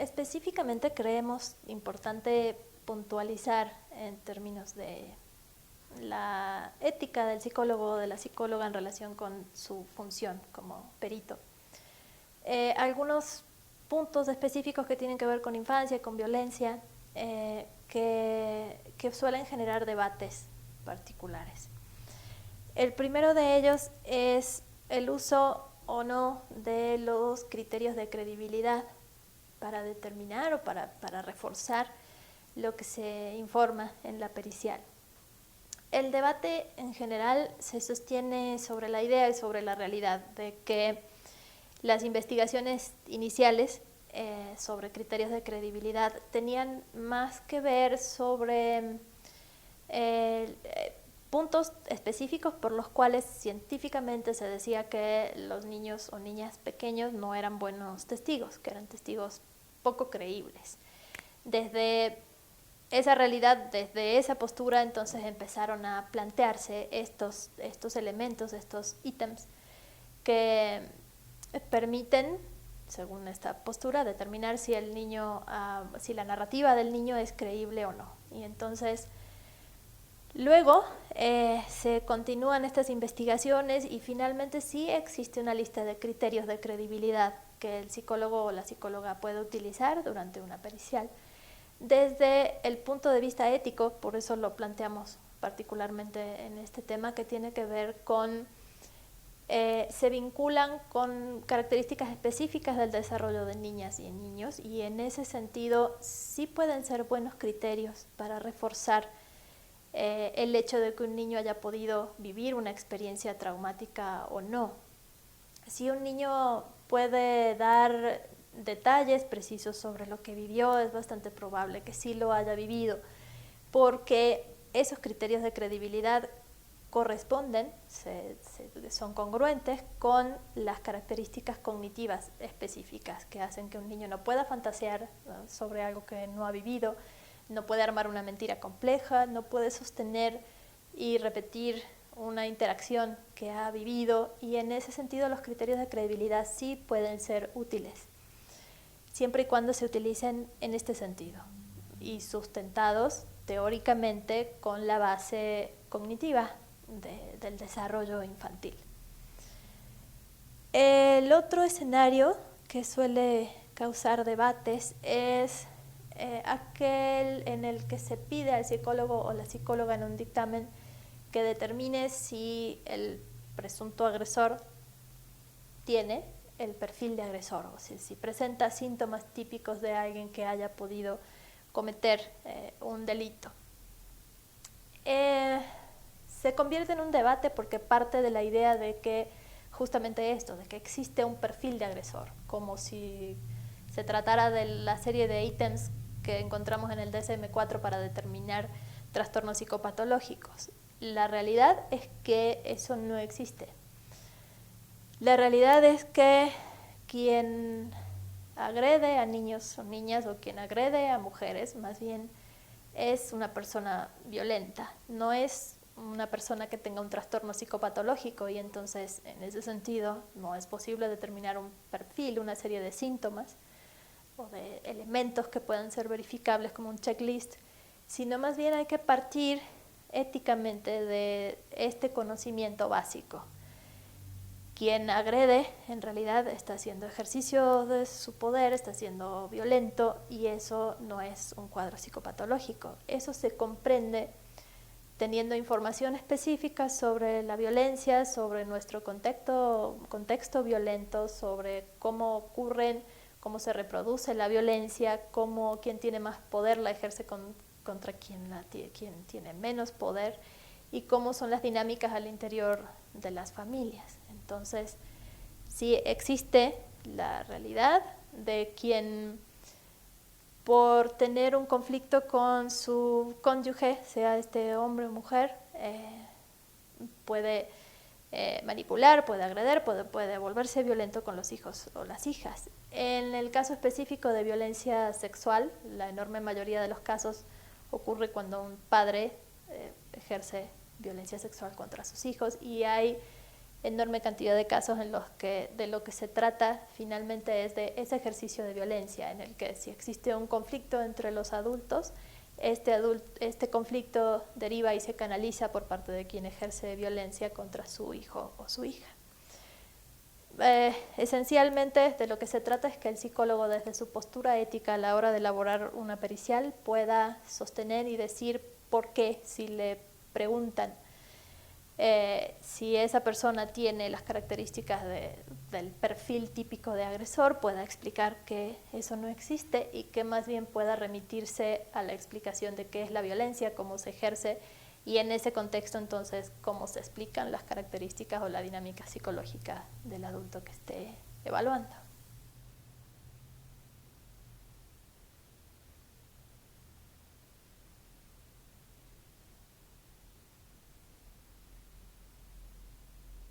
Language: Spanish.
Específicamente creemos importante puntualizar en términos de la ética del psicólogo o de la psicóloga en relación con su función como perito. Algunos puntos específicos que tienen que ver con infancia, con violencia, que suelen generar debates particulares. El primero de ellos es el uso o no de los criterios de credibilidad para determinar o para reforzar lo que se informa en la pericial. El debate en general se sostiene sobre la idea y sobre la realidad de que las investigaciones iniciales sobre criterios de credibilidad tenían más que ver sobre puntos específicos por los cuales científicamente se decía que los niños o niñas pequeños no eran buenos testigos, que eran testigos poco creíbles. Desde esa realidad, desde esa postura, entonces empezaron a plantearse estos elementos, estos ítems que permiten, según esta postura, determinar si el niño, si la narrativa del niño es creíble o no. Y entonces luego se continúan estas investigaciones y finalmente sí existe una lista de criterios de credibilidad que el psicólogo o la psicóloga puede utilizar durante una pericial. Desde el punto de vista ético, por eso lo planteamos particularmente en este tema, que tiene que ver con, se vinculan con características específicas del desarrollo de niñas y niños, y en ese sentido sí pueden ser buenos criterios para reforzar el hecho de que un niño haya podido vivir una experiencia traumática o no. Si un niño puede dar detalles precisos sobre lo que vivió, es bastante probable que sí lo haya vivido, porque esos criterios de credibilidad corresponden, son congruentes con las características cognitivas específicas que hacen que un niño no pueda fantasear sobre algo que no ha vivido, no puede armar una mentira compleja, no puede sostener y repetir una interacción que ha vivido, y en ese sentido los criterios de credibilidad sí pueden ser útiles, siempre y cuando se utilicen en este sentido y sustentados teóricamente con la base cognitiva del desarrollo infantil. El otro escenario que suele causar debates es aquel en el que se pide al psicólogo o la psicóloga en un dictamen que determine si el presunto agresor tiene el perfil de agresor, o sea, si presenta síntomas típicos de alguien que haya podido cometer un delito. Se convierte en un debate porque parte de la idea de que justamente esto, de que existe un perfil de agresor, como si se tratara de la serie de ítems que encontramos en el DSM-4 para determinar trastornos psicopatológicos. La realidad es que eso no existe. La realidad es que quien agrede a niños o niñas, o quien agrede a mujeres, más bien es una persona violenta, no es una persona que tenga un trastorno psicopatológico, y entonces en ese sentido no es posible determinar un perfil, una serie de síntomas o de elementos que puedan ser verificables como un checklist, sino más bien hay que partir éticamente de este conocimiento básico. Quien agrede en realidad está haciendo ejercicio de su poder, está siendo violento, y eso no es un cuadro psicopatológico. Eso se comprende teniendo información específica sobre la violencia, sobre nuestro contexto violento, sobre cómo ocurren, cómo se reproduce la violencia, cómo quien tiene más poder la ejerce contra quien tiene menos poder, y cómo son las dinámicas al interior de las familias. Entonces, sí existe la realidad de quien, por tener un conflicto con su cónyuge, sea este hombre o mujer, puede manipular, puede agredir, puede volverse violento con los hijos o las hijas. En el caso específico de violencia sexual, la enorme mayoría de los casos ocurre cuando un padre ejerce violencia sexual contra sus hijos, y hay enorme cantidad de casos en los que de lo que se trata finalmente es de ese ejercicio de violencia, en el que si existe un conflicto entre los adultos, este conflicto deriva y se canaliza por parte de quien ejerce violencia contra su hijo o su hija. Esencialmente de lo que se trata es que el psicólogo, desde su postura ética a la hora de elaborar una pericial, pueda sostener y decir por qué, si le preguntan si esa persona tiene las características del perfil típico de agresor, pueda explicar que eso no existe y que más bien pueda remitirse a la explicación de qué es la violencia, cómo se ejerce, y en ese contexto entonces cómo se explican las características o la dinámica psicológica del adulto que esté evaluando.